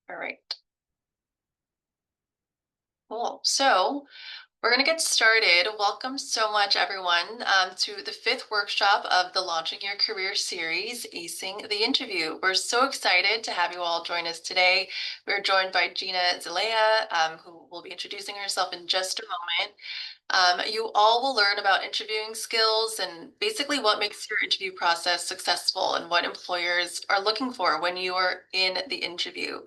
All right. Cool. So we're going to get started. Welcome so much, everyone, to the fifth workshop of the Launching Your Career series, Acing the Interview. We're so excited to have you all join us today. We're joined by Gina Zalea, who will be introducing herself in just a moment. You all will learn about interviewing skills and basically what makes your interview process successful and what employers are looking for when you are in the interview.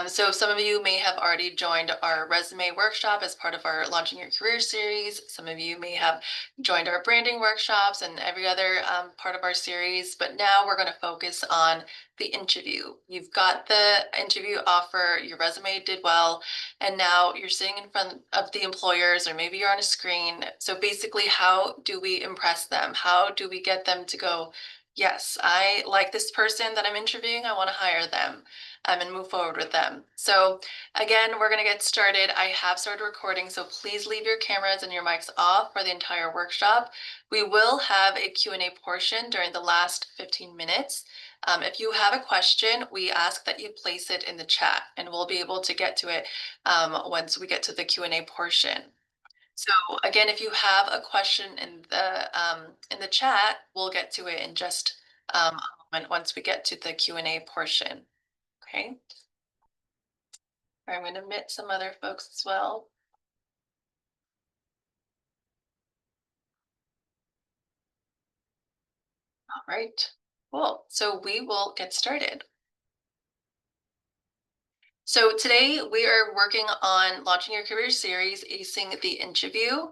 So some of you may have already joined our resume workshop as part of our Launching Your Career series. Some of you may have joined our branding workshops and every other part of our series, but now we're going to focus on the interview. You've got the interview offer, your resume did well, and now you're sitting in front of the employers, or maybe you're on a screen. So basically, how do we impress them? How do we get them to go, yes, I like this person that I'm interviewing, I want to hire them, and move forward with them. So again, we're going to get started. I have started recording, so please leave your cameras and your mics off for the entire workshop. We will have a Q&A portion during the last 15 minutes. If you have a question, we ask that you place it in the chat, and we'll be able to get to it once we get to the Q&A portion. So again, if you have a question in the chat, we'll get to it in just a moment once we get to the Q&A portion. Okay. I'm going to admit some other folks as well. All right. Cool. So we will get started. So today we are working on Launching Your Career series, Acing the Interview.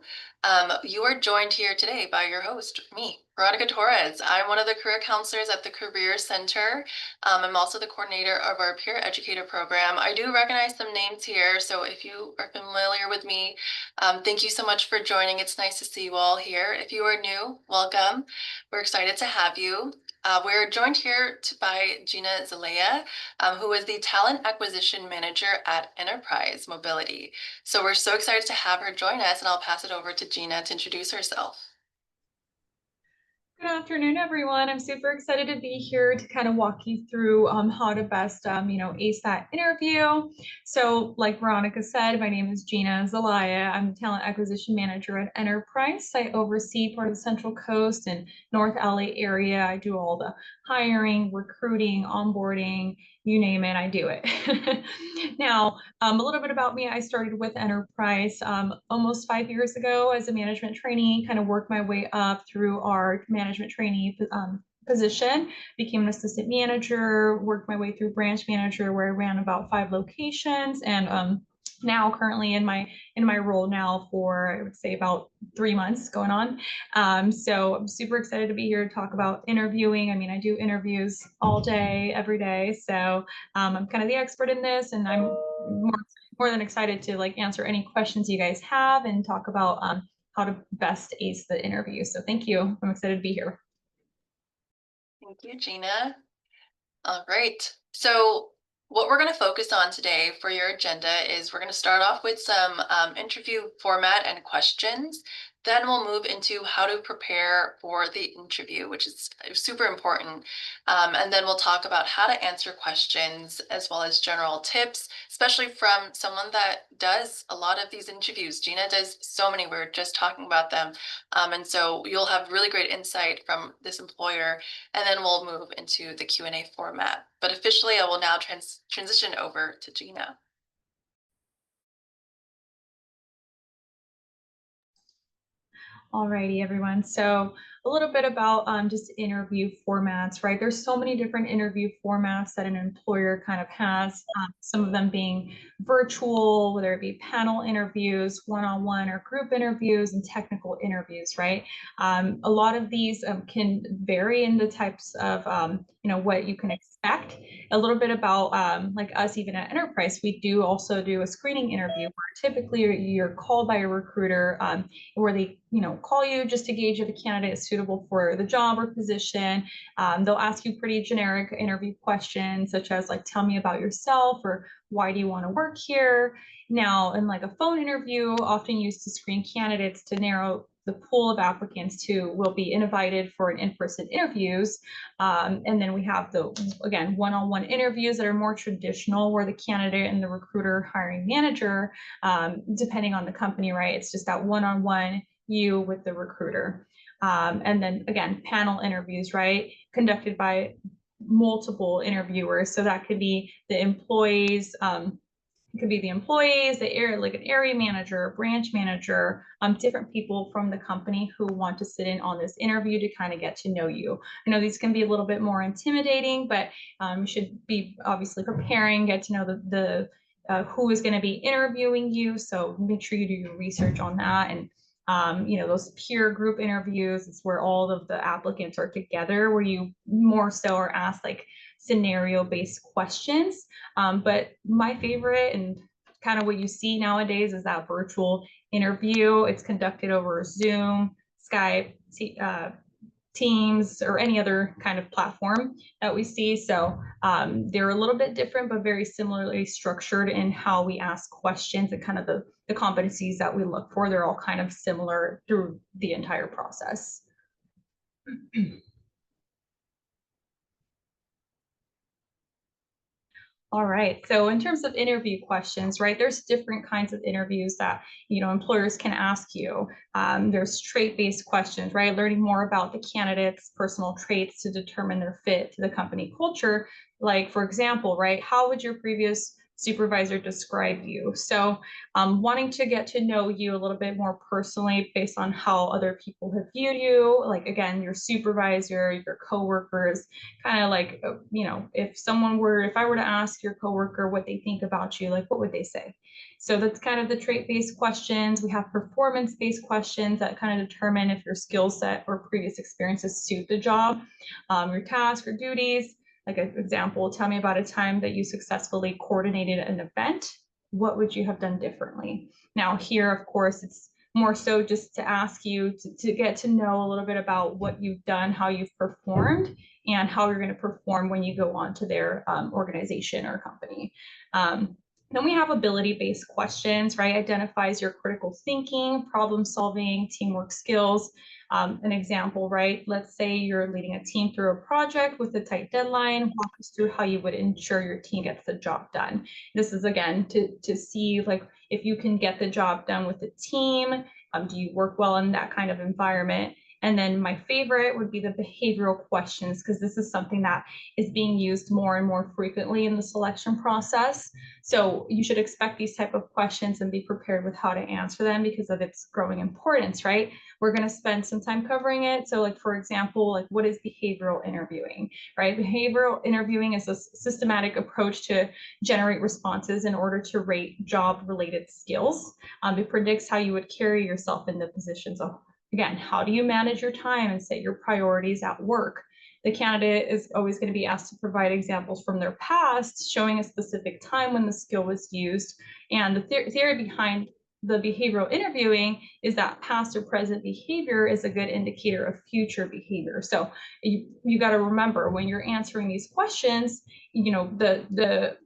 You are joined here today by your host, me, Veronica Torres. I'm one of the career counselors at the Career Center. I'm also the coordinator of our peer educator program. I do recognize some names here, so if you are familiar with me, thank you so much for joining. It's nice to see you all here. If you are new, welcome. We're excited to have you. We're joined here by Gina Zalea, who is the Talent Acquisition Manager at Enterprise Mobility. So we're so excited to have her join us, and I'll pass it over to Gina to introduce herself. Good afternoon, everyone. I'm super excited to be here to kind of walk you through how to best, ace that interview. So like Veronica said, my name is Gina Zelaya. I'm the Talent Acquisition Manager at Enterprise. I oversee part of the Central Coast and North LA area. I do all the hiring, recruiting, onboarding, you name it, I do it. Now, a little bit about me. I started with Enterprise almost 5 years ago as a management trainee, kind of worked my way up through our management trainee position, became an assistant manager, worked my way through branch manager where I ran about 5 locations, and now currently in my role now for, I would say, about 3 months going on. So I'm super excited to be here to talk about interviewing. I mean, I do interviews all day, every day. So I'm kind of the expert in this, and I'm more than excited to answer any questions you guys have and talk about how to best ace the interview. So thank you. I'm excited to be here. Thank you, Gina. All right. So what we're going to focus on today for your agenda is we're going to start off with some interview format and questions. Then we'll move into how to prepare for the interview, which is super important. And then we'll talk about how to answer questions as well as general tips, especially from someone that does a lot of these interviews. Gina does so many. We were just talking about them. And so you'll have really great insight from this employer, and then we'll move into the Q&A format. But officially, I will now transition over to Gina. Alrighty, everyone. So a little bit about just interview formats, right? There's so many different interview formats that an employer kind of has, some of them being virtual, whether it be panel interviews, one-on-one or group interviews, and technical interviews, right? A lot of these can vary in the types of, what you can expect. A little bit about like us, even at Enterprise, we do also do a screening interview where typically you're called by a recruiter where they call you just to gauge if a candidate is suitable for the job or position. They'll ask you pretty generic interview questions such as tell me about yourself or why do you want to work here. Now, in a phone interview, often used to screen candidates to narrow the pool of applicants who will be invited for an in-person interviews. And then we have the, again, one-on-one interviews that are more traditional, where the candidate and the recruiter hiring manager, depending on the company, right? It's just that one-on-one you with the recruiter. And then again, panel interviews, right? Conducted by multiple interviewers. So that could be the employees, it could be the employees, the area, like an area manager, branch manager, different people from the company who want to sit in on this interview to kind of get to know you. I know these can be a little bit more intimidating, but you should be obviously preparing, get to know the who is going to be interviewing you. So make sure you do your research on that. And those peer group interviews, it's where all of the applicants are together, where you more so are asked like scenario-based questions. But my favorite and kind of what you see nowadays is that virtual interview. It's conducted over Zoom, Skype, Teams, or any other kind of platform that we see. So they're a little bit different, but very similarly structured in how we ask questions and kind of the competencies that we look for. They're all kind of similar through the entire process. All right. So in terms of interview questions, right, there's different kinds of interviews that, employers can ask you. There's trait-based questions, right? Learning more about the candidate's personal traits to determine their fit to the company culture. Like, for example, right, how would your previous supervisor describe you? So wanting to get to know you a little bit more personally based on how other people have viewed you, like, again, your supervisor, your coworkers, kind of like, if I were to ask your coworker what they think about you, like, what would they say? So that's kind of the trait-based questions. We have performance-based questions that kind of determine if your skill set or previous experiences suit the job, your tasks or duties. Like an example, tell me about a time that you successfully coordinated an event. What would you have done differently? Now here, of course, it's more so just to ask you to get to know a little bit about what you've done, how you've performed, and how you're going to perform when you go on to their organization or company. Then we have ability-based questions, right? Identifies your critical thinking, problem solving, teamwork skills. An example, right? Let's say you're leading a team through a project with a tight deadline. Walk us through how you would ensure your team gets the job done. This is again to see like if you can get the job done with the team. Do you work well in that kind of environment? And then my favorite would be the behavioral questions, because this is something that is being used more and more frequently in the selection process. So you should expect these type of questions and be prepared with how to answer them because of its growing importance, right? We're going to spend some time covering it. So like, for example, like what is behavioral interviewing, right? Behavioral interviewing is a systematic approach to generate responses in order to rate job related skills. It predicts how you would carry yourself in the positions of, again, how do you manage your time and set your priorities at work? The candidate is always going to be asked to provide examples from their past, showing a specific time when the skill was used. And the theory behind the behavioral interviewing is that past or present behavior is a good indicator of future behavior. So you got to remember when you're answering these questions, the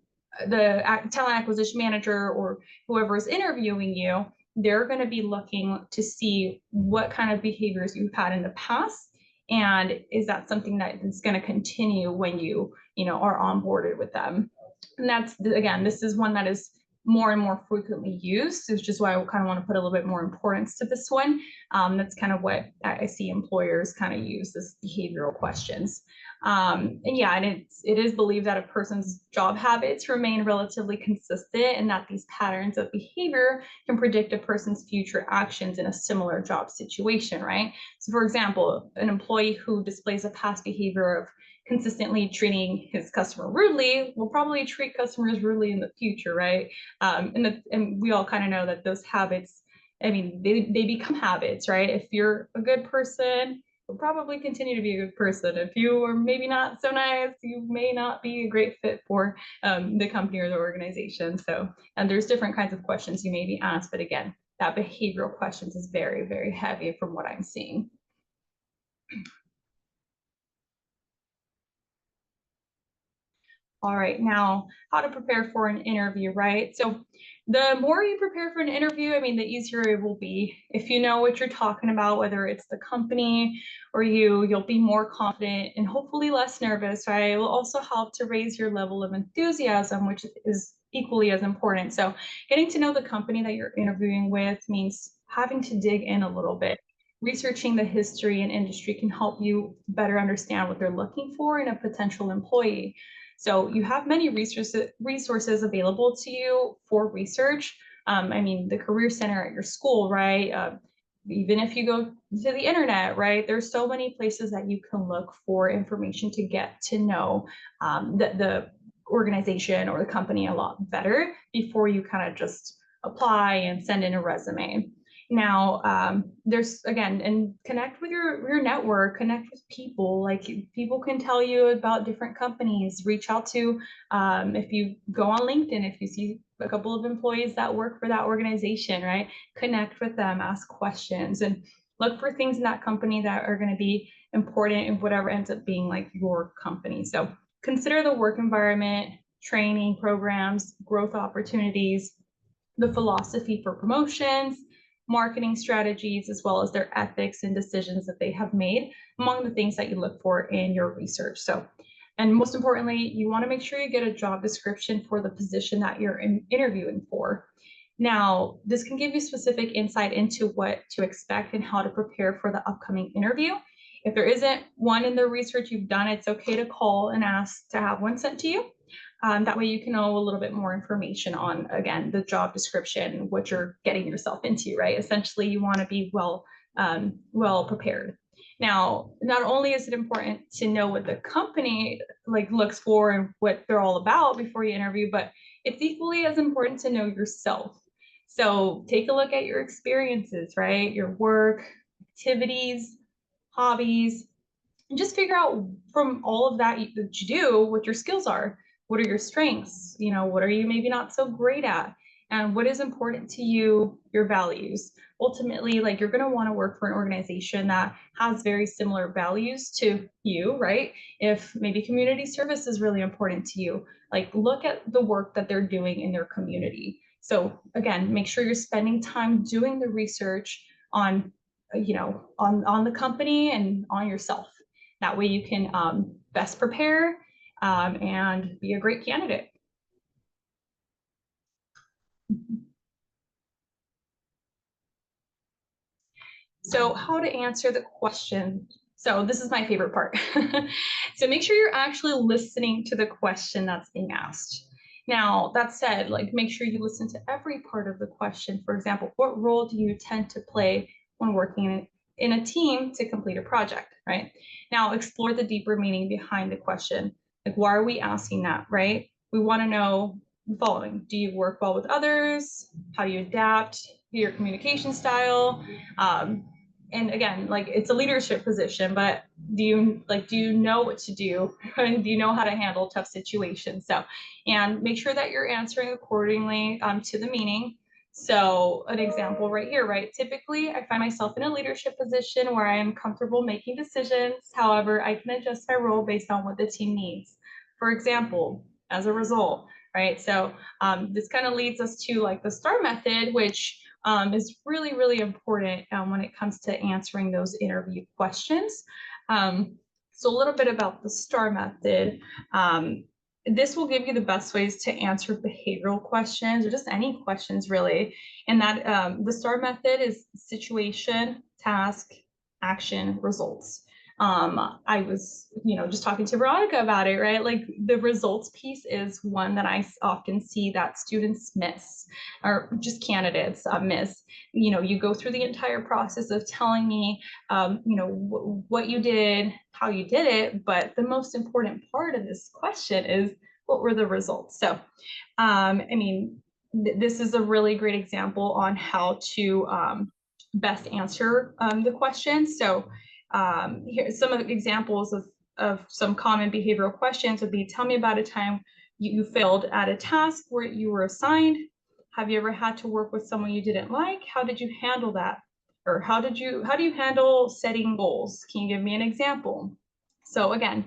talent acquisition manager or whoever is interviewing you, they're going to be looking to see what kind of behaviors you've had in the past, and is that something that is going to continue when you are onboarded with them. And that's, again, this is one that is more and more frequently used, which is why I kind of want to put a little bit more importance to this one. That's kind of what I see employers kind of use, this behavioral questions. And yeah, and it is believed that a person's job habits remain relatively consistent and that these patterns of behavior can predict a person's future actions in a similar job situation, right? So for example, an employee who displays a past behavior of consistently treating his customer rudely will probably treat customers rudely in the future, right? And we all kind of know that those habits, I mean, they become habits, right? If you're a good person, you'll probably continue to be a good person. If you are maybe not so nice, you may not be a great fit for the company or the organization. So, and there's different kinds of questions you may be asked, but again, that behavioral questions is very, very heavy from what I'm seeing. All right, now how to prepare for an interview, right? So The more you prepare for an interview, I mean, the easier it will be. If you know what you're talking about, whether it's the company or you'll be more confident and hopefully less nervous, right? It will also help to raise your level of enthusiasm, which is equally as important. So getting to know the company that you're interviewing with means having to dig in a little bit. Researching the history and industry can help you better understand what they're looking for in a potential employee. So you have many resources available to you for research. I mean, the Career Center at your school, right? Even if you go to the internet, right? There's so many places that you can look for information to get to know the organization or the company a lot better before you kind of just apply and send in a resume. Now, there's again, and connect with your network, connect with people. Like people can tell you about different companies. Reach out to, if you go on LinkedIn, if you see a couple of employees that work for that organization, right? Connect with them, ask questions, and look for things in that company that are going to be important in whatever ends up being like your company. So consider the work environment, training programs, growth opportunities, the philosophy for promotions, marketing strategies, as well as their ethics and decisions that they have made among the things that you look for in your research. So, and most importantly, you want to make sure you get a job description for the position that you're interviewing for. Now, this can give you specific insight into what to expect and how to prepare for the upcoming interview. If there isn't one in the research you've done, it's okay to call and ask to have one sent to you. That way you can know a little bit more information on, again, the job description, what you're getting yourself into, right? Essentially, you want to be well prepared. Now, not only is it important to know what the company like looks for and what they're all about before you interview, but it's equally as important to know yourself. So take a look at your experiences, right? Your work, activities, hobbies, and just figure out from all of that that you do what your skills are. What are your strengths? You know, what are you maybe not so great at? And what is important to you, your values. Ultimately, like you're going to want to work for an organization that has very similar values to you, right? If maybe community service is really important to you, like look at the work that they're doing in their community. So again, make sure you're spending time doing the research on, on the company and on yourself. That way you can best prepare and be a great candidate. So how to answer the question. So this is my favorite part. So make sure you're actually listening to the question that's being asked. Now, that said, like make sure you listen to every part of the question. For example, what role do you tend to play when working in a team to complete a project, right? Now, explore the deeper meaning behind the question. Like, why are we asking that, right? We want to know the following. Do you work well with others? How do you adapt? Your communication style? Um, and again, like it's a leadership position, but do you know what to do? And do you know how to handle tough situations? So, and make sure that you're answering accordingly to the meaning. So an example right here, right? Typically, I find myself in a leadership position where I am comfortable making decisions. However, I can adjust my role based on what the team needs. For example, as a result, right? So this kind of leads us to like the STAR method, which is really, really important when it comes to answering those interview questions. So a little bit about the STAR method. This will give you the best ways to answer behavioral questions or just any questions really. And that the STAR method is situation, task, action, results. I was, just talking to Veronica about it, right? Like the results piece is one that I often see that students miss or just candidates miss. You go through the entire process of telling me, what you did, how you did it, but the most important part of this question is what were the results? So, I mean, this is a really great example on how to best answer the question. So, here's some of the examples of some common behavioral questions would be, tell me about a time you failed at a task where you were assigned. Have you ever had to work with someone you didn't like? How did you handle that? Or how do you handle setting goals? Can you give me an example? So again,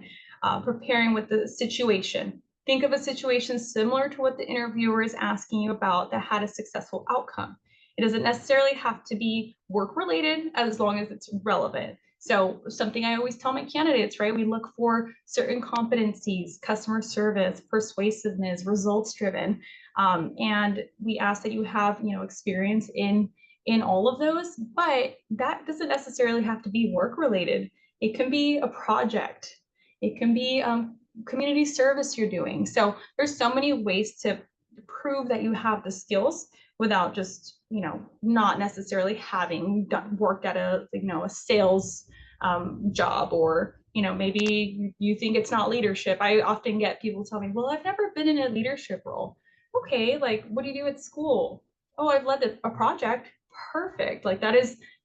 preparing with the situation. Think of a situation similar to what the interviewer is asking you about that had a successful outcome. It doesn't necessarily have to be work related as long as it's relevant. So, something I always tell my candidates, right? We look for certain competencies, customer service, persuasiveness, results driven, and we ask that you have, experience in all of those. But that doesn't necessarily have to be work related. It can be a project. It can be community service you're doing. So there's so many ways to prove that you have the skills without just, not necessarily having worked at a sales job, or, maybe you think it's not leadership. I often get people tell me, well, I've never been in a leadership role. Okay, like what do you do at school? Oh, I've led a project. Perfect. Like that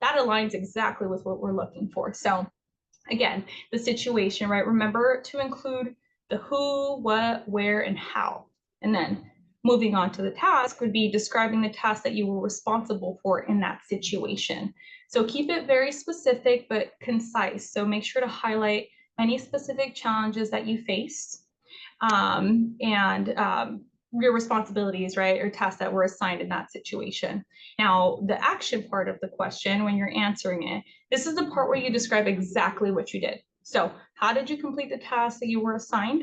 aligns exactly with what we're looking for. So again, the situation, right? Remember to include the who, what, where, and how. And then moving on to the task would be describing the task that you were responsible for in that situation. So keep it very specific but concise. So make sure to highlight any specific challenges that you faced, and your responsibilities, right, or tasks that were assigned in that situation. Now, the action part of the question, when you're answering it, this is the part where you describe exactly what you did. So, how did you complete the task that you were assigned?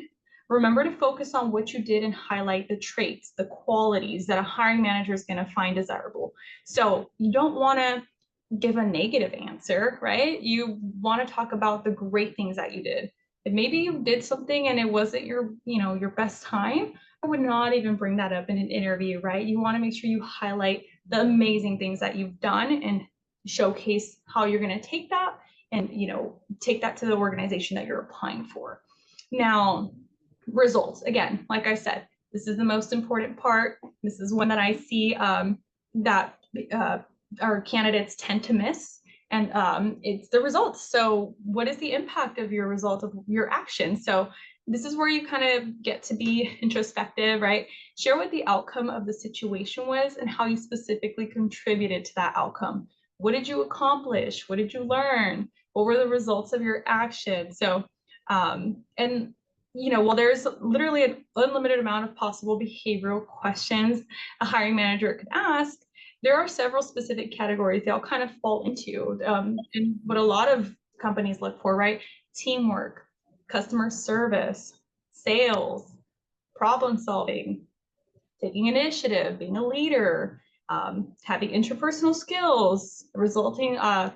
Remember to focus on what you did and highlight the traits, the qualities that a hiring manager is going to find desirable. So, you don't want to give a negative answer, right? You want to talk about the great things that you did. If maybe you did something and it wasn't your best time, I would not even bring that up in an interview, right? You want to make sure you highlight the amazing things that you've done and showcase how you're going to take that and, take that to the organization that you're applying for. Now, results, again, like I said, this is the most important part. This is one that I see that our candidates tend to miss, and it's the results. So what is the impact of your result of your action? So this is where you kind of get to be introspective, right? Share what the outcome of the situation was and how you specifically contributed to that outcome. What did you accomplish? What did you learn? What were the results of your action? So and while there's literally an unlimited amount of possible behavioral questions a hiring manager could ask, there are several specific categories they all kind of fall into, and what a lot of companies look for, right? Teamwork, customer service, sales, problem solving, taking initiative, being a leader, having interpersonal skills, resulting of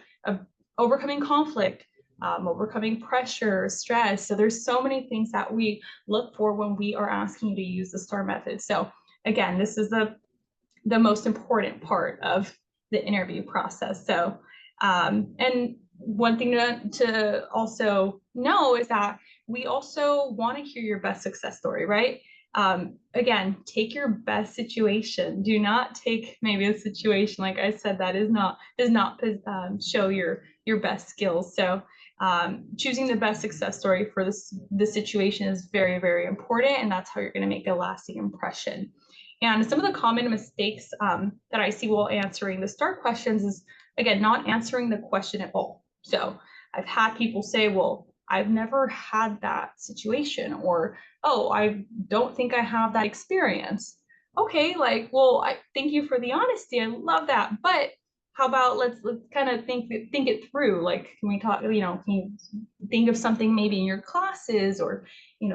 overcoming conflict, overcoming pressure, stress. So there's so many things that we look for when we are asking you to use the STAR method. So again, this is the most important part of the interview process. So, and one thing to also know is that we also want to hear your best success story, right? Again, take your best situation. Do not take maybe a situation, like I said, that does not show your best skills. So choosing the best success story for the situation is very, very important, and that's how you're going to make a lasting impression. And some of the common mistakes that I see while answering the STAR questions is, again, not answering the question at all. So I've had people say, well, I've never had that situation, or, oh, I don't think I have that experience. Okay, like, well, I thank you for the honesty. I love that. But how about let's kind of think it through. Like, can we talk, can you think of something maybe in your classes or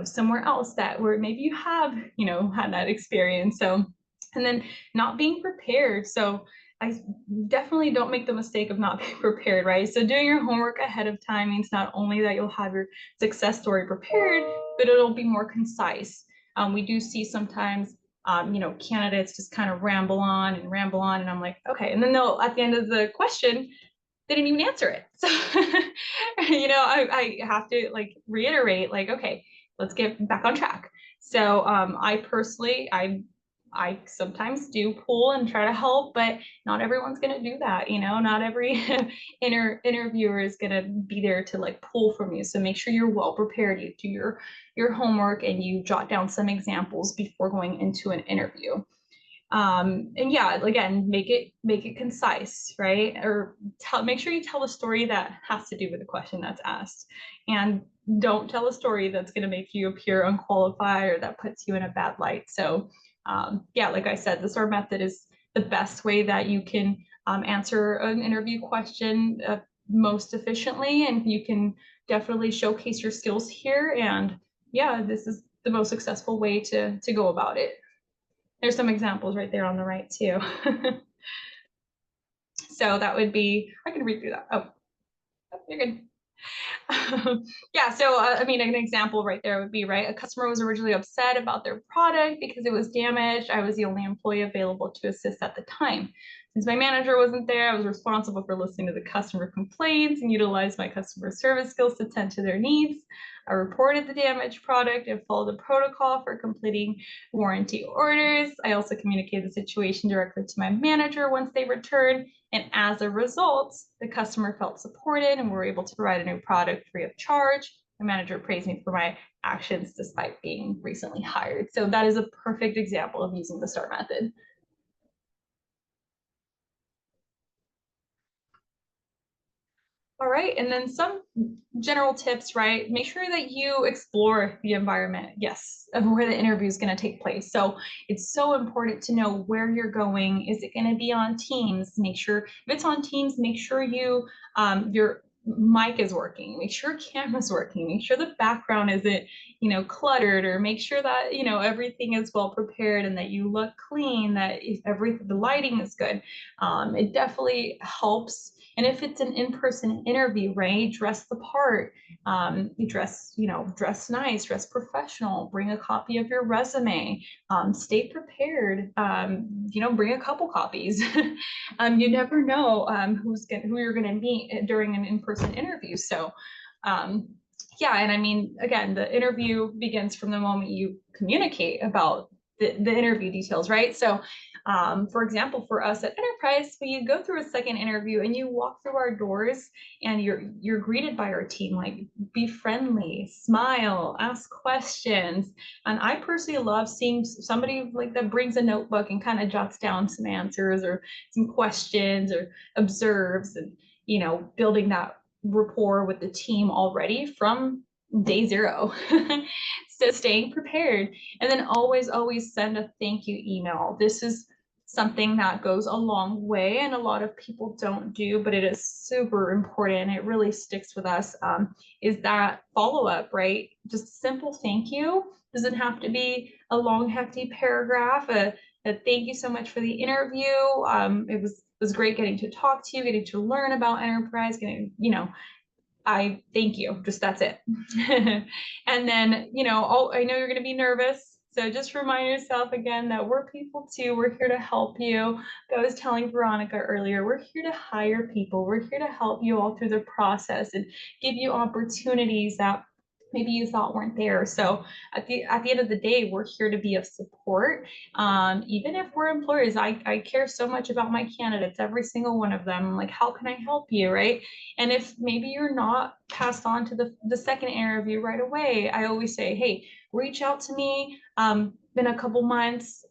somewhere else that where maybe you have had that experience. So, and then not being prepared. So I definitely don't make the mistake of not being prepared, right? So doing your homework ahead of time means not only that you'll have your success story prepared, but it'll be more concise. We do see sometimes candidates just kind of ramble on, and I'm like, okay. And then they'll, at the end of the question, they didn't even answer it. So, I have to like reiterate, like, okay, let's get back on track. So I personally, I sometimes do pull and try to help, but not everyone's going to do that. Not every interviewer is going to be there to like pull from you. So make sure you're well prepared. You do your homework and you jot down some examples before going into an interview. And yeah, again, make it concise, right? Or make sure you tell a story that has to do with the question that's asked. And don't tell a story that's going to make you appear unqualified or that puts you in a bad light. So, yeah, like I said, the STAR method is the best way that you can answer an interview question most efficiently, and you can definitely showcase your skills here. And yeah, this is the most successful way to go about it. There's some examples right there on the right too. So that would be, I can read through that. Oh, you're good. Yeah, so I mean, an example right there would be, right, a customer was originally upset about their product because it was damaged. I was the only employee available to assist at the time. Since my manager wasn't there, I was responsible for listening to the customer complaints and utilized my customer service skills to tend to their needs. I reported the damaged product and followed the protocol for completing warranty orders. I also communicated the situation directly to my manager once they returned. And as a result, the customer felt supported and were able to provide a new product free of charge. The manager praised me for my actions despite being recently hired. So that is a perfect example of using the STAR method. All right, and then some general tips, right? Make sure that you explore the environment, yes, of where the interview is going to take place. So it's so important to know where you're going. Is it going to be on Teams? Make sure if it's on Teams, make sure your mic is working. Make sure camera's working. Make sure the background isn't, cluttered, or make sure that everything is well prepared and that you look clean. That if everything, the lighting is good. It definitely helps. And if it's an in-person interview, right, dress the part. You dress nice, dress professional, bring a copy of your resume, stay prepared, bring a couple copies. You never know who you're gonna meet during an in-person interview. So yeah, and I mean, again, the interview begins from the moment you communicate about the interview details, right? So for example, for us at Enterprise, when you go through a second interview and you walk through our doors and you're greeted by our team, like be friendly, smile, ask questions. And I personally love seeing somebody like that brings a notebook and kind of jots down some answers or some questions or observes, and building that rapport with the team already from day zero. So staying prepared, and then always send a thank you email. This is something that goes a long way and a lot of people don't do, but it is super important. It really sticks with us. Is that follow up, right? Just a simple thank you. Doesn't have to be a long, hefty paragraph. A thank you so much for the interview. It was great getting to talk to you, getting to learn about Enterprise, getting, I thank you. Just that's it. And then, I know you're going to be nervous. So just remind yourself again that we're people too. We're here to help you. Like I was telling Veronica earlier, we're here to hire people. We're here to help you all through the process and give you opportunities that maybe you thought weren't there. So at the end of the day, we're here to be of support. Even if we're employers, I care so much about my candidates, every single one of them. Like, how can I help you, right? And if maybe you're not passed on to the second interview right away, I always say, hey, reach out to me in a couple months.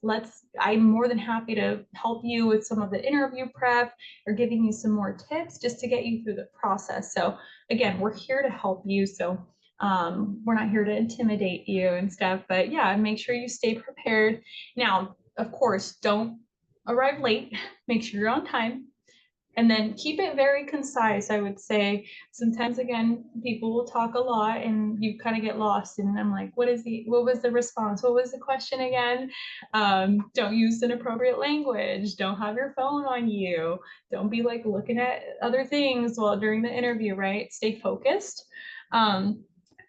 I'm more than happy to help you with some of the interview prep or giving you some more tips just to get you through the process. So again, we're here to help you. So we're not here to intimidate you and stuff, but yeah, make sure you stay prepared. Now, of course, don't arrive late. Make sure you're on time, and then keep it very concise. I would say sometimes, again, people will talk a lot and you kind of get lost, and I'm like, what was the response, what was the question again? Don't use inappropriate language, don't have your phone on you, don't be like looking at other things while during the interview, right? Stay focused.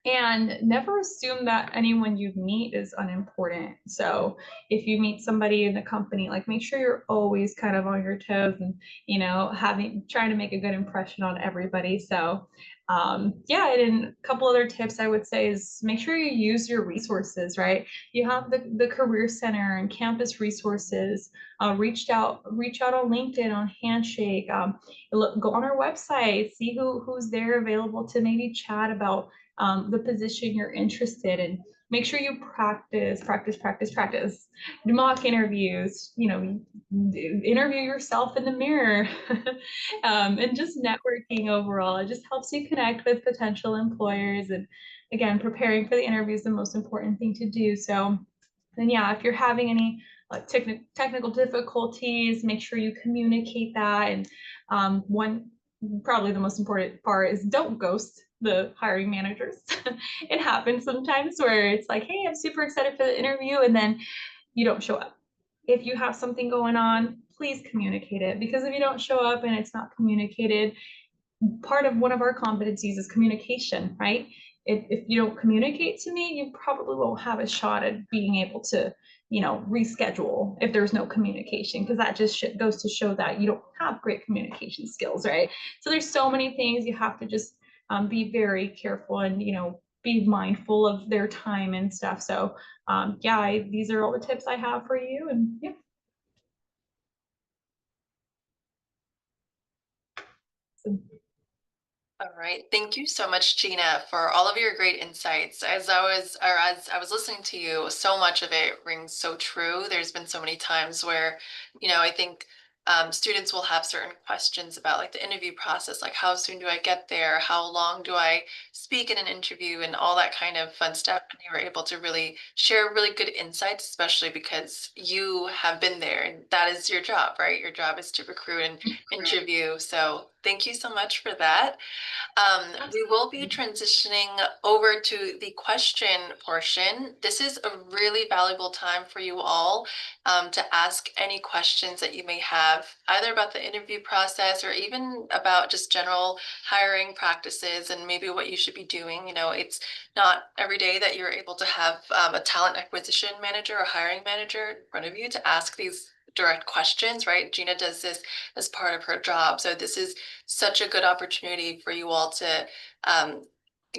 And never assume that anyone you meet is unimportant. So if you meet somebody in the company, like make sure you're always kind of on your toes and trying to make a good impression on everybody. So yeah, and a couple other tips I would say is make sure you use your resources, right? You have the Career Center and campus resources. Reach out on LinkedIn, on Handshake. Go on our website, see who's there available to maybe chat about the position you're interested in. make sure you practice mock interviews, interview yourself in the mirror. And just networking overall, it just helps you connect with potential employers. And again, preparing for the interview is the most important thing to do. So then yeah, if you're having any technical difficulties, make sure you communicate that. And one probably the most important part is don't ghost the hiring managers. It happens sometimes where it's like, hey, I'm super excited for the interview, and then you don't show up. If you have something going on, please communicate it, because if you don't show up and it's not communicated, part of one of our competencies is communication, right? If you don't communicate to me, you probably won't have a shot at being able to, reschedule if there's no communication, because that just goes to show that you don't have great communication skills, right? So there's so many things you have to just be very careful and, be mindful of their time and stuff. So yeah, these are all the tips I have for you. And yeah. So, All right. Thank you so much, Gina, for all of your great insights. As I was listening to you, so much of it rings so true. There's been so many times where, I think students will have certain questions about like the interview process, like how soon do I get there? How long do I speak in an interview and all that kind of fun stuff. And you were able to really share really good insights, especially because you have been there and that is your job, right? Your job is to recruit and interview. So thank you so much for that. We will be absolutely. transitioning over to the question portion. This is a really valuable time for you all to ask any questions that you may have, either about the interview process or even about just general hiring practices and maybe what you should be doing. It's not every day that you're able to have a talent acquisition manager or hiring manager in front of you to ask these direct questions, right? Gina does this as part of her job. So this is such a good opportunity for you all to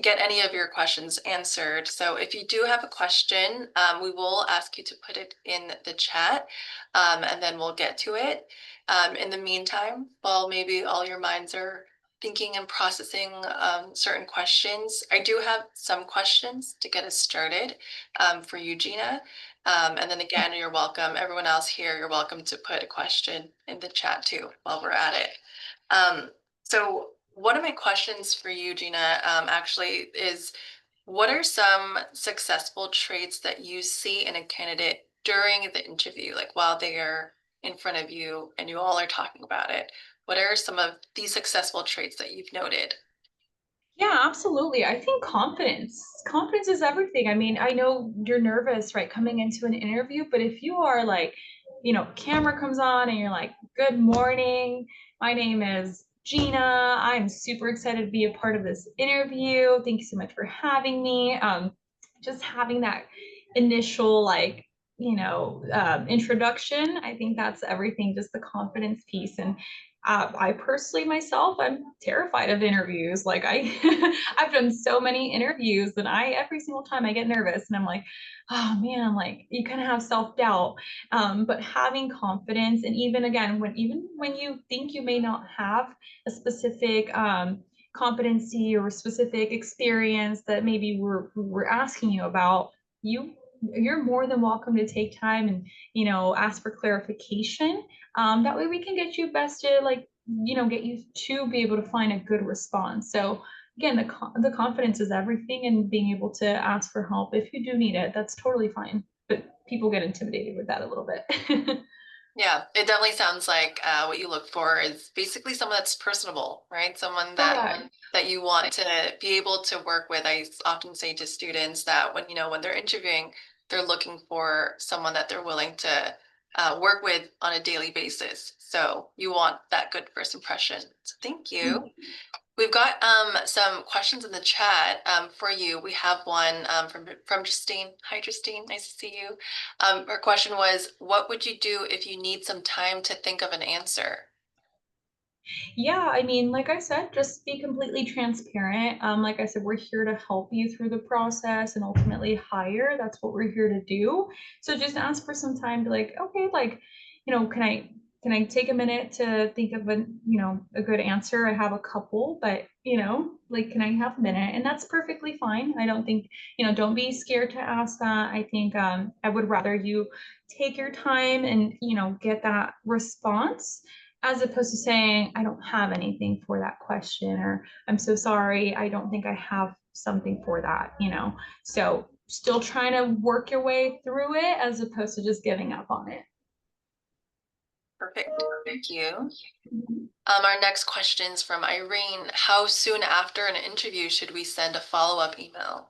get any of your questions answered. So if you do have a question, we will ask you to put it in the chat and then we'll get to it. In the meantime, while maybe all your minds are thinking and processing certain questions, I do have some questions to get us started for you, Gina. And then again, you're welcome. Everyone else here, you're welcome to put a question in the chat too while we're at it. So one of my questions for you, Gina, actually is what are some successful traits that you see in a candidate during the interview, like while they are in front of you and you all are talking about it? What are some of these successful traits that you've noted? Yeah, absolutely. I think confidence. Confidence is everything. I mean, I know you're nervous, right, coming into an interview, but if you are like, camera comes on and you're like, good morning, my name is Gina. I'm super excited to be a part of this interview. Thank you so much for having me. Just having that initial, like, introduction, I think that's everything, just the confidence piece. And I personally myself, I'm terrified of interviews. Like I've done so many interviews, and every single time I get nervous, and I'm like, oh man, like you kind of have self doubt. But having confidence, and even when you think you may not have a specific competency or a specific experience that maybe we're asking you about, you're more than welcome to take time and ask for clarification. That way we can get you best to like, get you to be able to find a good response. So again, the confidence is everything, and being able to ask for help if you do need it, that's totally fine. But people get intimidated with that a little bit. Yeah, it definitely sounds like what you look for is basically someone that's personable, right? Someone Correct. that you want to be able to work with. I often say to students that when they're interviewing, they're looking for someone that they're willing to work with on a daily basis. So you want that good first impression. So thank you. We've got some questions in the chat for you. We have one from Justine. Hi, Justine. Nice to see you. Her question was, what would you do if you need some time to think of an answer? Yeah, I mean, like I said, just be completely transparent. Like I said, we're here to help you through the process and ultimately hire. That's what we're here to do. So just ask for some time to like, okay, like, can I can I take a minute to think of a good answer? I have a couple, but like, can I have a minute? And that's perfectly fine. I don't think, don't be scared to ask that. I think I would rather you take your time and, get that response as opposed to saying, I don't have anything for that question, or I'm so sorry, I don't think I have something for that. So still trying to work your way through it as opposed to just giving up on it. Perfect. Thank you. Our next question is from Irene. How soon after an interview should we send a follow-up email?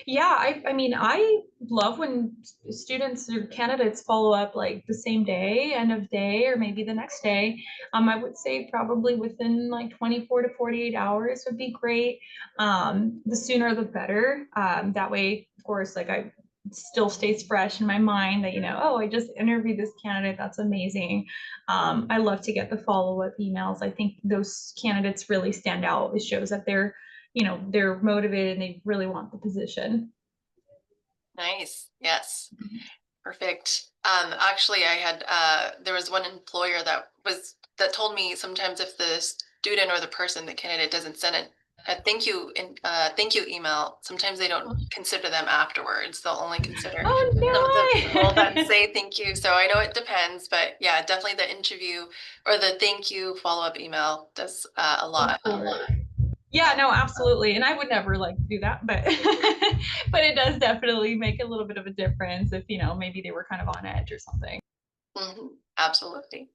Yeah, I mean, I love when students or candidates follow up like the same day, end of day, or maybe the next day. I would say probably within like 24 to 48 hours would be great. The sooner the better. That way, of course, like I still stays fresh in my mind that, oh, I just interviewed this candidate. That's amazing. I love to get the follow-up emails. I think those candidates really stand out. It shows that they're motivated and they really want the position. Nice. Yes. Perfect. Actually, there was one employer that told me sometimes if the student or the person, the candidate doesn't send a thank you email, sometimes they don't consider them afterwards. They'll only consider Oh, some of the people no that way. say thank you. So I know it depends, but yeah, definitely the interview or the thank you follow-up email does a Of lot. course. Yeah, no, absolutely. And I would never like do that, but but it does definitely make a little bit of a difference if, maybe they were kind of on edge or something. Absolutely.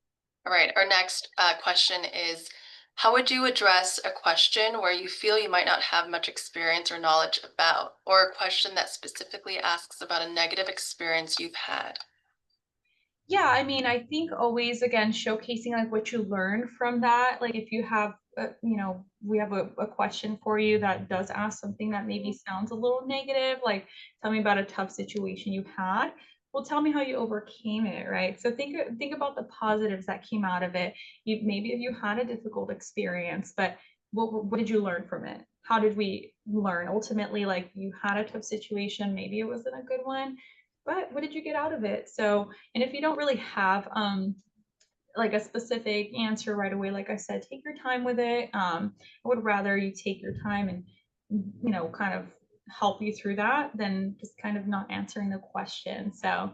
All right. Our next question is, how would you address a question where you feel you might not have much experience or knowledge about, or a question that specifically asks about a negative experience you've had? Yeah, I mean, I think always again showcasing like what you learn from that. Like if you have, we have a question for you that does ask something that maybe sounds a little negative, like tell me about a tough situation you had. Well, tell me how you overcame it, right? So think about the positives that came out of it. Maybe if you had a difficult experience, but what did you learn from it? How did we learn? Ultimately, like you had a tough situation, maybe it wasn't a good one, but what did you get out of it? So, and if you don't really have like a specific answer right away, like I said, take your time with it. I would rather you take your time and kind of help you through that than just kind of not answering the question. So,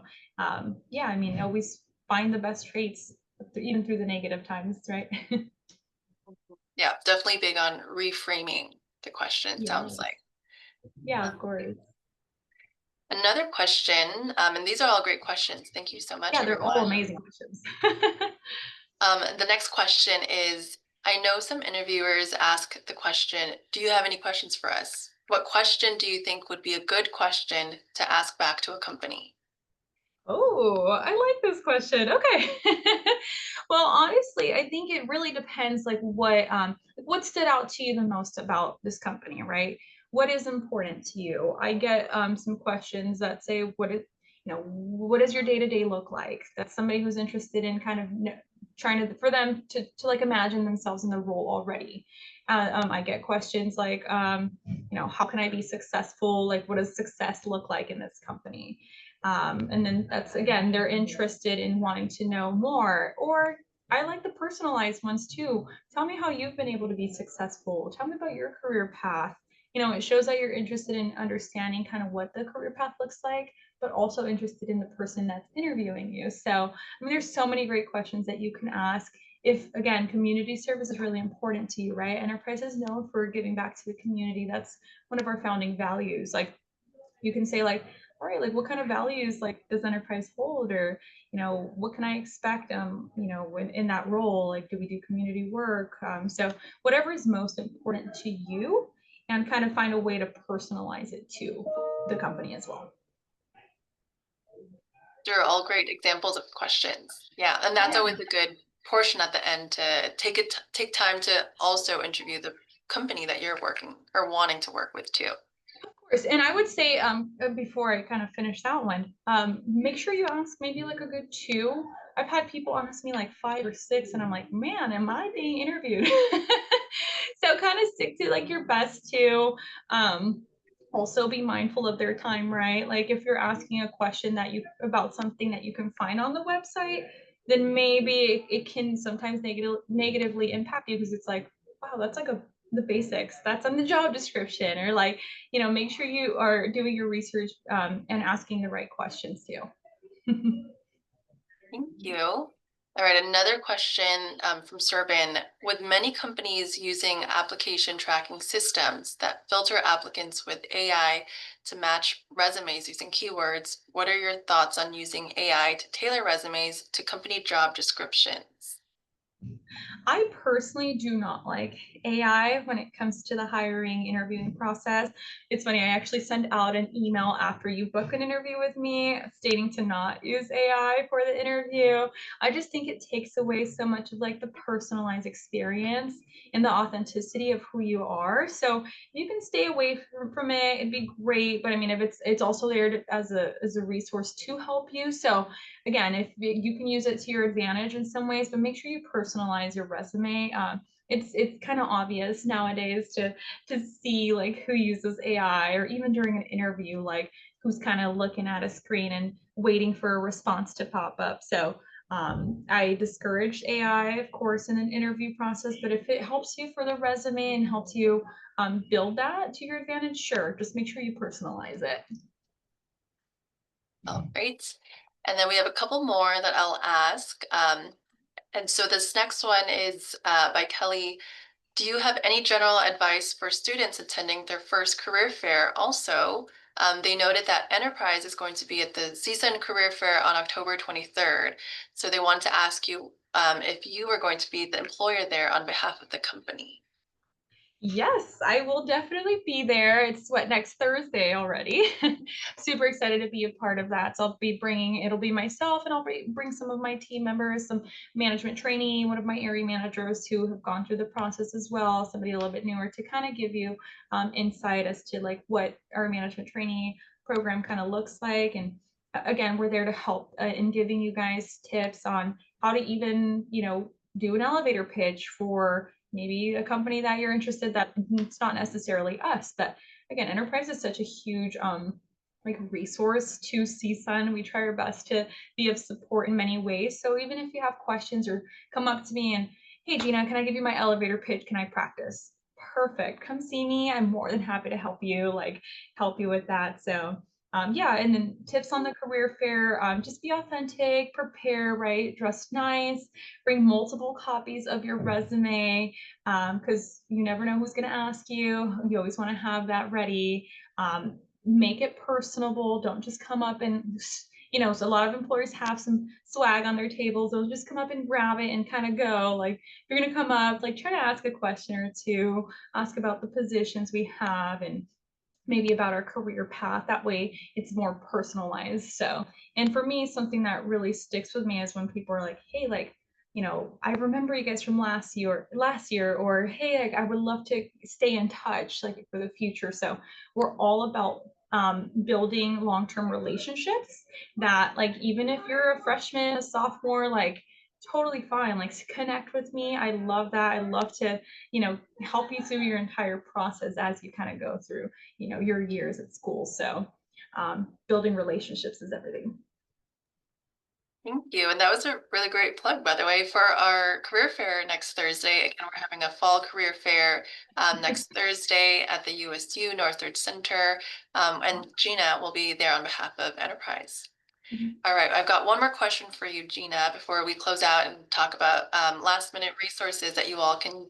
yeah, I mean, always find the best traits even through the negative times, right? Yeah, definitely big on reframing the question, Yeah, sounds like. yeah, Uh, of course. Another question, and these are all great questions. Thank you so much, Yeah, they're all everyone. amazing questions. The next question is, I know some interviewers ask the question, do you have any questions for us? What question do you think would be a good question to ask back to a company? Oh, I like this question. Okay. Well, honestly, I think it really depends like what stood out to you the most about this company, right? What is important to you? I get some questions that say what does your day-to-day look like? That's somebody who's interested in kind of trying to for them to like imagine themselves in the role already. I get questions like how can I be successful? Like what does success look like in this company? And then that's again, they're interested in wanting to know more. Or I like the personalized ones too. Tell me how you've been able to be successful. Tell me about your career path. It shows that you're interested in understanding kind of what the career path looks like, but also interested in the person that's interviewing you. So, I mean, there's so many great questions that you can ask. If again, community service is really important to you, right? Enterprise is known for giving back to the community. That's one of our founding values. Like you can say like, all right, like what kind of values like does enterprise hold, or what can I expect when in that role, like do we do community work, so whatever is most important to you, and kind of find a way to personalize it to the company as well. They're all great examples of questions. Yeah, and that's Yeah, always a good portion at the end to take time to also interview the company that you're working or wanting to work with too. of course. And I would say before I kind of finish that one, make sure you ask maybe like a good two. I've had people ask me like five or six, and I'm like, man, am I being interviewed? So kind of stick to like your best two. Also be mindful of their time, right? Like if you're asking a question that you about something that you can find on the website, then maybe it can sometimes negatively impact you because it's like, wow, that's like the basics. That's on the job description, or like, make sure you are doing your research and asking the right questions too. Thank you. All right, another question from Serban. With many companies using application tracking systems that filter applicants with AI to match resumes using keywords, what are your thoughts on using AI to tailor resumes to company job descriptions? I personally do not like AI when it comes to the hiring interviewing process. It's funny, I actually send out an email after you book an interview with me stating to not use AI for the interview. I just think it takes away so much of like the personalized experience and the authenticity of who you are. So you can stay away from it, it'd be great. But I mean, if it's also there as a resource to help you. So again, if you can use it to your advantage in some ways, but make sure you personalize your resume. It's kind of obvious nowadays to see like who uses AI, or even during an interview, like who's kind of looking at a screen and waiting for a response to pop up. So I discourage AI, of course, in an interview process, but if it helps you for the resume and helps you build that to your advantage, sure, just make sure you personalize it. All right. And then we have a couple more that I'll ask. And so this next one is by Kelly. Do you have any general advice for students attending their first career fair? Also, they noted that Enterprise is going to be at the CSUN Career Fair on October 23rd. So they want to ask you if you are going to be the employer there on behalf of the company. Yes, I will definitely be there. It's what, next Thursday already. Super excited to be a part of that. So I'll be bringing, it'll be myself, and I'll bring some of my team members, some management trainee, one of my area managers who have gone through the process as well, somebody a little bit newer, to kind of give you insight as to like what our management trainee program kind of looks like. And again, we're there to help in giving you guys tips on how to even, do an elevator pitch for maybe a company that you're interested, that it's not necessarily us. But again, enterprise is such a huge like resource to CSUN. We try our best to be of support in many ways. So even if you have questions or come up to me and, hey Gina, can I give you my elevator pitch? Can I practice? Perfect. Come see me. I'm more than happy to help you, like help you with that. So yeah, and then tips on the career fair, just be authentic, prepare, right? Dress nice, bring multiple copies of your resume, because you never know who's going to ask you. You always want to have that ready. Make it personable. Don't just come up and, so a lot of employers have some swag on their tables. They'll just come up and grab it and kind of go. Like, you're going to come up, like, try to ask a question or two, ask about the positions we have, and maybe about our career path. That way it's more personalized. So, and for me, something that really sticks with me is when people are like, hey, like, I remember you guys from last year, or hey, like, I would love to stay in touch, like for the future. So we're all about building long-term relationships that, like, even if you're a freshman, a sophomore, like, totally fine, like, connect with me. I love that. I love to, help you through your entire process as you kind of go through, your years at school. So building relationships is everything. Thank you. And that was a really great plug, by the way, for our career fair next Thursday. Again, we're having a fall career fair next Thursday at the USU Northridge Center. And Gina will be there on behalf of Enterprise. Mhm. All right, I've got one more question for you, Gina, before we close out and talk about last minute resources that you all can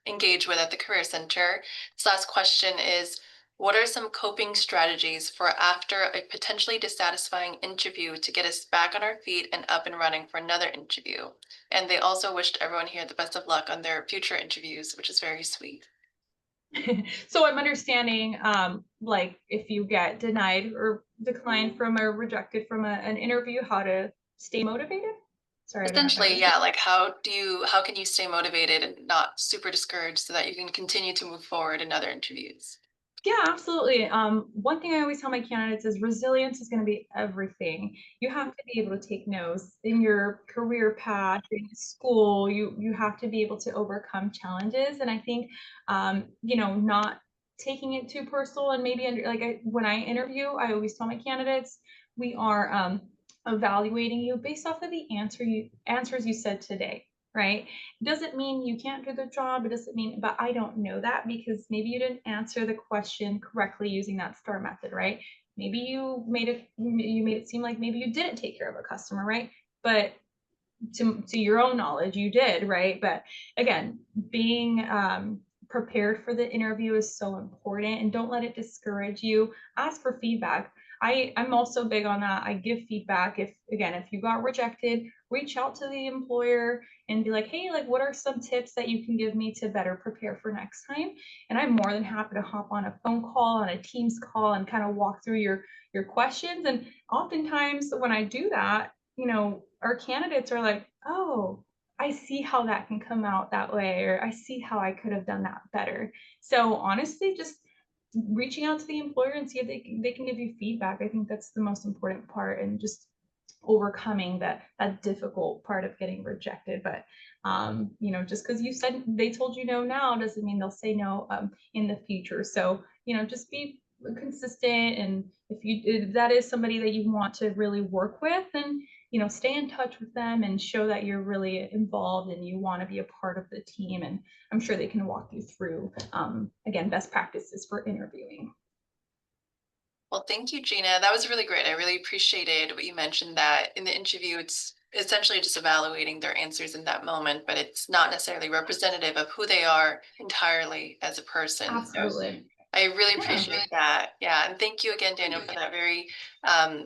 engage with at the Career Center. This last question is, what are some coping strategies for after a potentially dissatisfying interview to get us back on our feet and up and running for another interview? And they also wished everyone here the best of luck on their future interviews, which is very sweet. So I'm understanding, like, if you get denied or declined from or rejected from an interview, how to stay motivated. Sorry, I don't know if I Essentially, understood. yeah, like how can you stay motivated and not super discouraged so that you can continue to move forward in other interviews? Yeah, absolutely. One thing I always tell my candidates is resilience is going to be everything. You have to be able to take no's in your career path, in school. You have to be able to overcome challenges. And I think, not taking it too personal, and maybe when I interview, I always tell my candidates we are evaluating you based off of the answers you said today, right? It doesn't mean you can't do the job. It doesn't mean, but I don't know that because maybe you didn't answer the question correctly using that STAR method, right? Maybe you made it seem like maybe you didn't take care of a customer, right? But to your own knowledge, you did, right? But again, being prepared for the interview is so important, and don't let it discourage you. Ask for feedback. I'm also big on that. I give feedback. If you got rejected, reach out to the employer and be like, hey, like, what are some tips that you can give me to better prepare for next time? And I'm more than happy to hop on a phone call, on a Teams call, and kind of walk through your questions. And oftentimes when I do that, our candidates are like, oh, I see how that can come out that way, or I see how I could have done that better. So honestly, just reaching out to the employer and see if they can give you feedback. I think that's the most important part, and just overcoming that difficult part of getting rejected. But just because you said they told you no now doesn't mean they'll say no in the future. So just be consistent, and if that is somebody that you want to really work with, then stay in touch with them and show that you're really involved and you want to be a part of the team. And I'm sure they can walk you through again best practices for interviewing. Well, thank you, Gina. That was really great. I really appreciated what you mentioned that in the interview, it's essentially just evaluating their answers in that moment, but it's not necessarily representative of who they are entirely as a person. So Absolutely. I really Yeah. appreciate that. Yeah. And thank you again, Daniel, for that very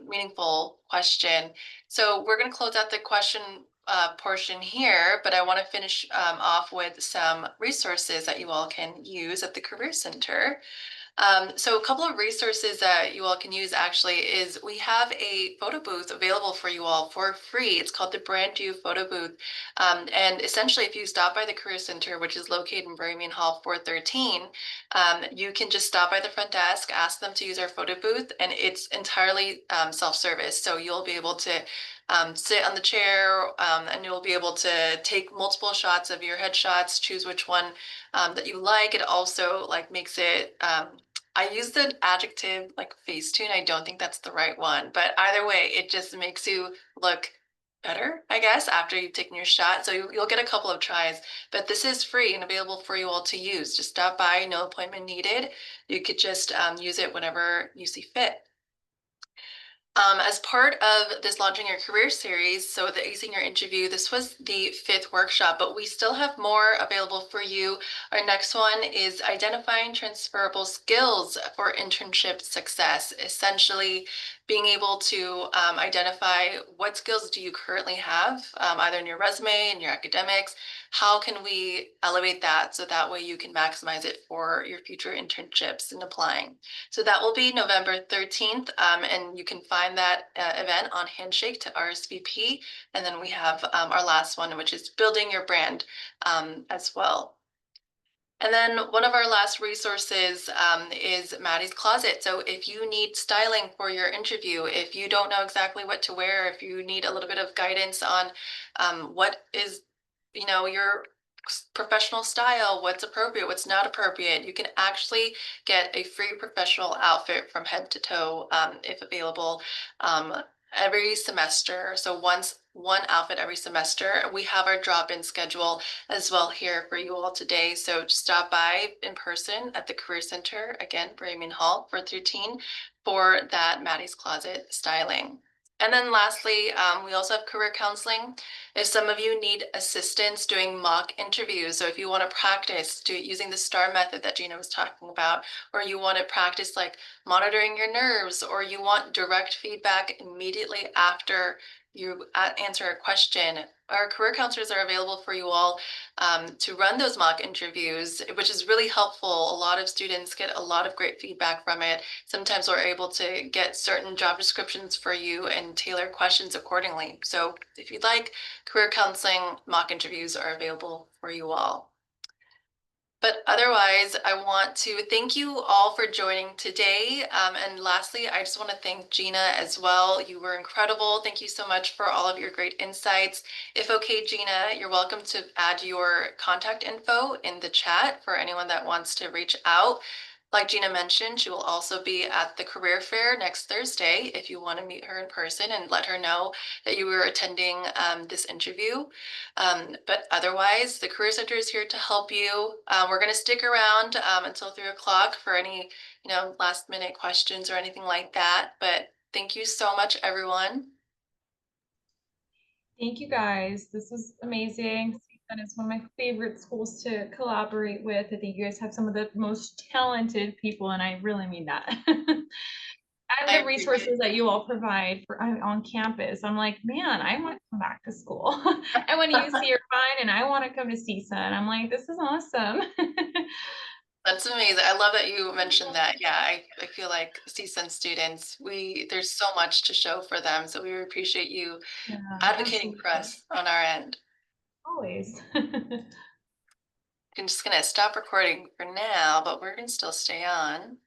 meaningful question. So we're going to close out the question portion here, but I want to finish off with some resources that you all can use at the Career Center. So a couple of resources that you all can use actually is we have a photo booth available for you all for free. It's called the Brand New Photo Booth. And essentially, if you stop by the Career Center, which is located in Berryman Hall 413, you can just stop by the front desk, ask them to use our photo booth, and it's entirely self-service. So you'll be able to sit on the chair, and you'll be able to take multiple shots of your headshots, choose which one that you like. It also like makes it I use the adjective like Facetune. I don't think that's the right one, but either way, it just makes you look better, I guess, after you've taken your shot. So you'll get a couple of tries, but this is free and available for you all to use. Just stop by, no appointment needed. You could just use it whenever you see fit. As part of this Launching Your Career series, so the Acing Your Interview, this was the fifth workshop, but we still have more available for you. Our next one is Identifying Transferable Skills for Internship Success. Essentially, being able to identify what skills do you currently have, either in your resume, in your academics. How can we elevate that so that way you can maximize it for your future internships and applying? So that will be November 13th, and you can find that event on Handshake to RSVP. And then we have our last one, which is Building Your Brand as well. And then one of our last resources is Maddie's Closet. So if you need styling for your interview, if you don't know exactly what to wear, if you need a little bit of guidance on what is, your professional style, what's appropriate, what's not appropriate, you can actually get a free professional outfit from head to toe, if available, um, every semester. So one outfit every semester. We have our drop-in schedule as well here for you all today. So just stop by in person at the Career Center, again, Bremen Hall 413 for that Maddie's Closet styling. And then lastly, we also have career counseling. If some of you need assistance doing mock interviews, so if you want to practice using the STAR method that Gina was talking about, or you want to practice like monitoring your nerves, or you want direct feedback immediately after you answer a question, our career counselors are available for you all to run those mock interviews, which is really helpful. A lot of students get a lot of great feedback from it. Sometimes we're able to get certain job descriptions for you and tailor questions accordingly. So if you'd like, career counseling mock interviews are available for you all. But otherwise, I want to thank you all for joining today. And lastly, I just want to thank Gina as well. You were incredible. Thank you so much for all of your great insights. If okay, Gina, you're welcome to add your contact info in the chat for anyone that wants to reach out. Like Gina mentioned, she will also be at the career fair next Thursday if you want to meet her in person and let her know that you were attending this interview. But otherwise, the Career Center is here to help you. We're going to stick around until 3 o'clock for any, last minute questions or anything like that. But thank you so much, everyone. Thank you guys. This was amazing. CSUN is one of my favorite schools to collaborate with. I think you guys have some of the most talented people, and I really mean that. And I the appreciate resources that you all provide for on campus. I'm like, man, I want to come back to school. And when you see that. are fine, and I want to come to CSUN, I'm like, this is awesome. That's amazing. I love that you mentioned that. Yeah, I feel like CSUN students, there's so much to show for them. So we appreciate you Yeah, advocating for absolutely. us on our end. Always. I'm just gonna stop recording for now, but we're gonna still stay on.